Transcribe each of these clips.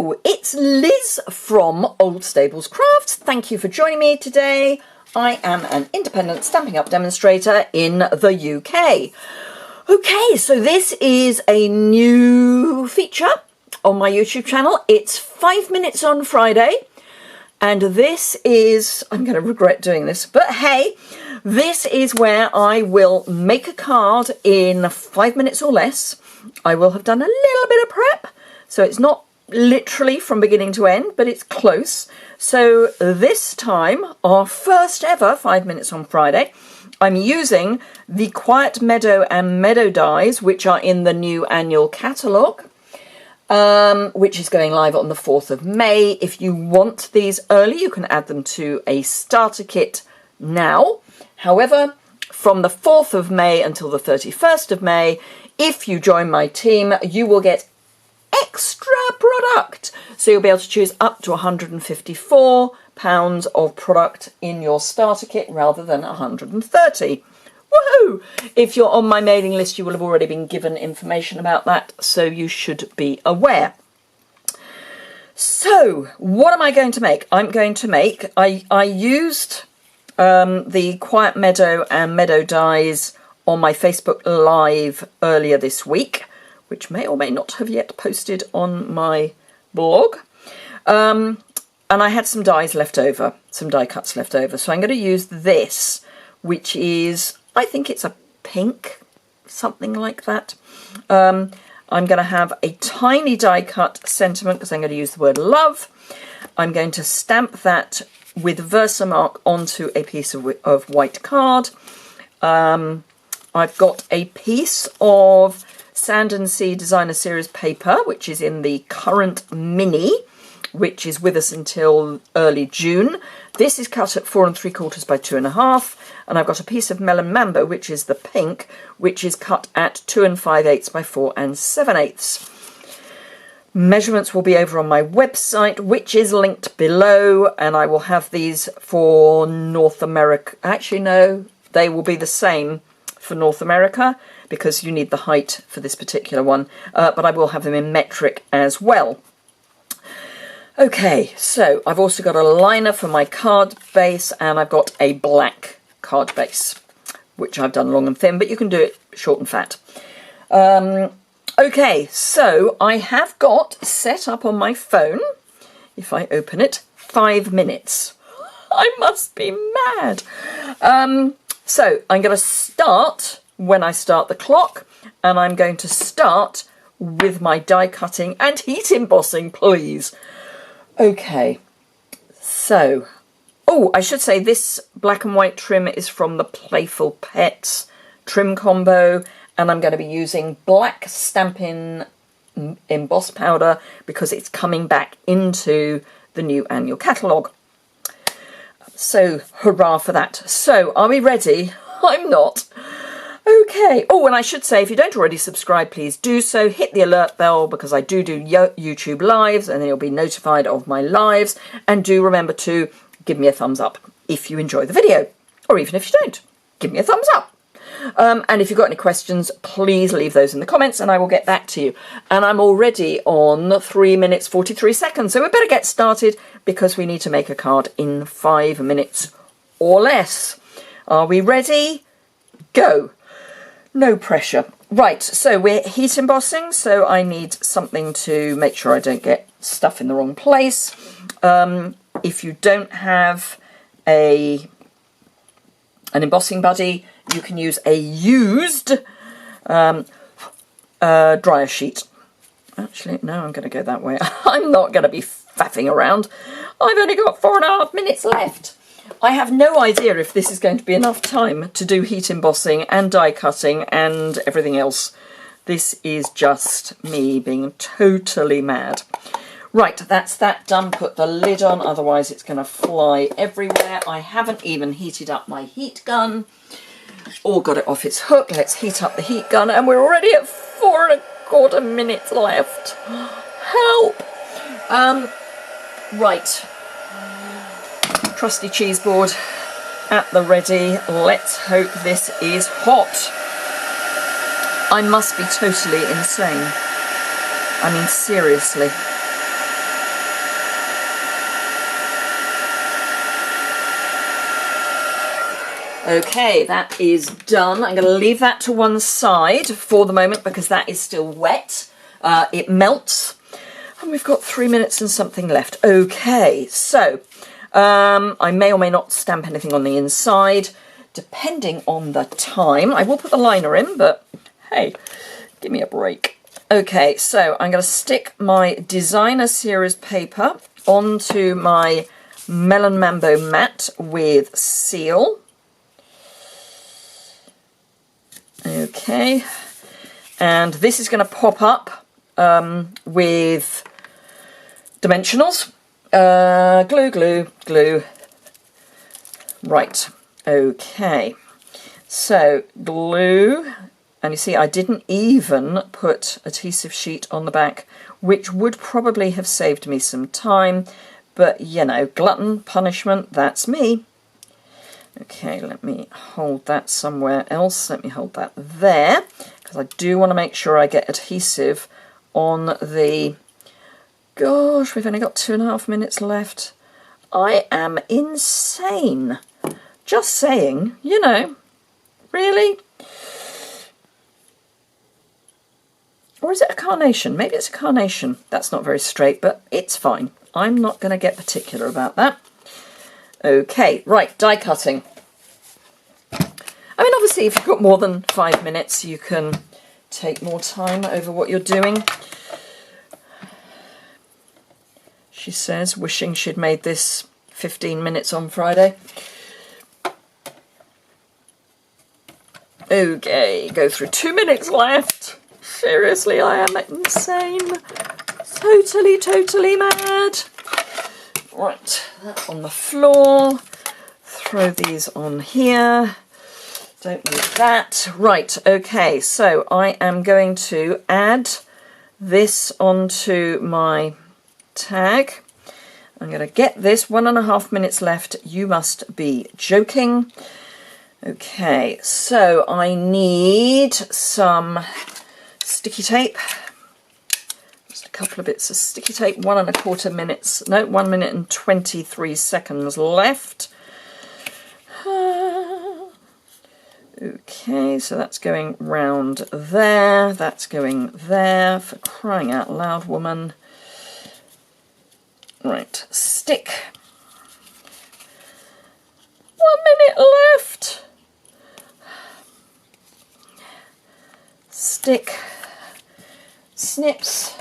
Hello, it's Liz from Old Stables Crafts. Thank you for joining me today. I am an independent Stampin' Up demonstrator in the UK. Okay, so this is a new feature on my YouTube channel. It's 5 minutes on Friday, and this is, I'm going to regret doing this, but hey, this is where I will make a card in 5 minutes or less. I will have done a little bit of prep, so it's not literally from beginning to end, but it's close. So this time, our first ever 5 minutes on Friday, I'm using the Quiet Meadow and Meadow dies, which are in the new annual catalogue, which is going live on the 4th of May. If you want these early, you can add them to a starter kit now. However, from the 4th of May until the 31st of May, if you join my team, you will get extra product. So you'll be able to choose up to £154 of product in your starter kit rather than 130. Woohoo! If you're on my mailing list, you will have already been given information about that, so you should be aware. So what am I going to make? I'm going to make, I used the Quiet Meadow and Meadow dies on my Facebook Live earlier this week, which may or may not have yet posted on my blog. And I had some dies left over, some die cuts left over. So I'm going to use this, which is, I think it's a pink, something like that. I'm going to have a tiny die cut sentiment because I'm going to use the word love. I'm going to stamp that with Versamark onto a piece of white card. I've got a piece of Sand and Sea Designer Series paper, which is in the current mini, which is with us until early June. This is cut at 4 3/4 by 2.5, and I've got a piece of Melon Mambo, which is the pink, which is cut at 2 5/8 by 4 7/8. Measurements will be over on my website, which is linked below, and I will have these for North America. Actually, no, they will be the same for North America, because you need the height for this particular one, but I will have them in metric as well. Okay, so I've also got a liner for my card base, and I've got a black card base, which I've done long and thin, but you can do it short and fat. Okay, so I have got set up on my phone, if I open it, 5 minutes. I must be mad. So I'm going to start when I start the clock, and I'm going to start with my die cutting and heat embossing, please. Okay, so, oh, I should say this black and white trim is from the Playful Pets trim combo, and I'm going to be using black Stampin' emboss powder because it's coming back into the new annual catalogue. So, hurrah for that. So, are we ready? I'm not. Okay. Oh, and I should say, if you don't already subscribe, please do so. Hit the alert bell because I do YouTube lives, and then you'll be notified of my lives. And do remember to give me a thumbs up if you enjoy the video, or even if you don't, give me a thumbs up. And if you've got any questions, please leave those in the comments and I will get back to you. And I'm already on 3 minutes 43 seconds, so we better get started because we need to make a card in 5 minutes or less. Are we ready? Go. No pressure. Right, so we're heat embossing, so I need something to make sure I don't get stuff in the wrong place. If you don't have an embossing buddy, you can use a used dryer sheet. Actually, no, I'm going to go that way. I'm not going to be faffing around. I've only got 4.5 minutes left. I have no idea if this is going to be enough time to do heat embossing and die cutting and everything else. This is just me being totally mad. Right, that's that done. Put the lid on, otherwise it's going to fly everywhere. I haven't even heated up my heat gun or got it off its hook. Let's heat up the heat gun, and we're already at 4.25 minutes left. Help! Right. Trusty cheese board at the ready. Let's hope this is hot. I must be totally insane. I mean, seriously. Okay, that is done. I'm going to leave that to one side for the moment because that is still wet. It melts. And we've got 3 minutes and something left. Okay, so I may or may not stamp anything on the inside, depending on the time. I will put the liner in, but hey, give me a break. Okay, so I'm going to stick my designer series paper onto my Melon Mambo mat with seal. Okay, and this is going to pop up with dimensionals. Glue, glue, glue. Right, okay. So glue, and you see I didn't even put adhesive sheet on the back, which would probably have saved me some time, but you know, glutton, punishment, that's me. Okay, let me hold that somewhere else. Let me hold that there, because I do want to make sure I get adhesive on the... Gosh, we've only got 2.5 minutes left. I am insane. Just saying, you know, really? Or is it a carnation? Maybe it's a carnation. That's not very straight, but it's fine. I'm not going to get particular about that. Okay, right, die cutting. I mean, obviously, if you've got more than 5 minutes, you can take more time over what you're doing. She says, wishing she'd made this 15 minutes on Friday. Okay, go through 2 minutes left. Seriously, I am insane. Totally mad. Right, that on the floor. Throw these on here. Don't need that. Right, okay, so I am going to add this onto my tag. I'm going to get this. 1.5 minutes left. You must be joking. Okay, so I need some sticky tape. Just a couple of bits of sticky tape. 1.25 minutes. No, 1 minute and 23 seconds left. Okay, so that's going round there. That's going there. For crying out loud, woman. Right, stick. 1 minute left. Stick. Snips.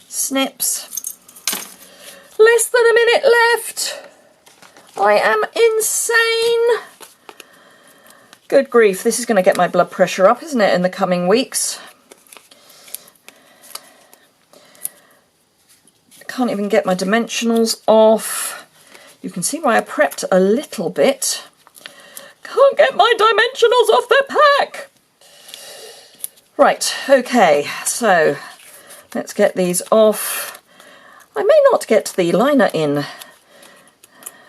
Snips. Less than a minute left. I am insane. Good grief, this is going to get my blood pressure up, isn't it, in the coming weeks? Can't even get my dimensionals off. You can see why I prepped a little bit. Can't get my dimensionals off the pack. Right, okay, so let's get these off. I may not get the liner in,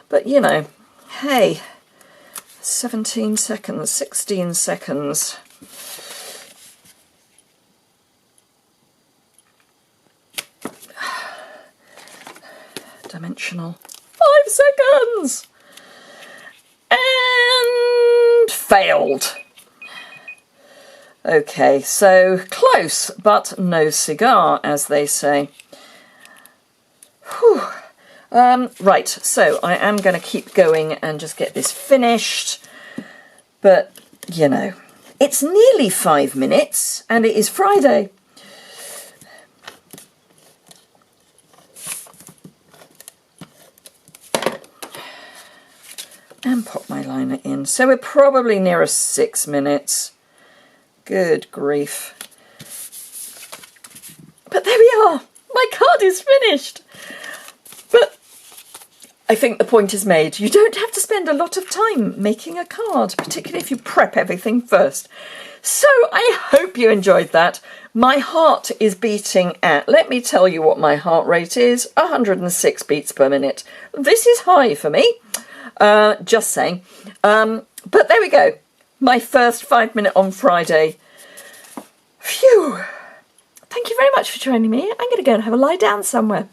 but you know, hey, 17 seconds, 16 seconds. Dimensional. 5 seconds! And failed. Okay, so close, but no cigar, as they say. Whew. Right, so I am going to keep going and just get this finished. But, you know, it's nearly 5 minutes and it is Friday. And pop my liner in. So we're probably nearer 6 minutes. Good grief. But there we are. My card is finished. But I think the point is made. You don't have to spend a lot of time making a card, particularly if you prep everything first. So I hope you enjoyed that. My heart is beating at, let me tell you what my heart rate is, 106 beats per minute. This is high for me. Just saying. But there we go. My first 5 minute on Friday. Phew. Thank you very much for joining me. I'm going to go and have a lie down somewhere.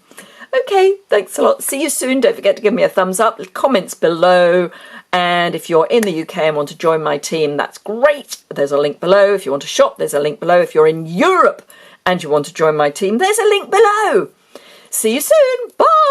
Okay, thanks a lot. See you soon. Don't forget to give me a thumbs up, comments below. And if you're in the UK and want to join my team, that's great. There's a link below. If you want to shop, there's a link below. If you're in Europe and you want to join my team, there's a link below. See you soon. Bye.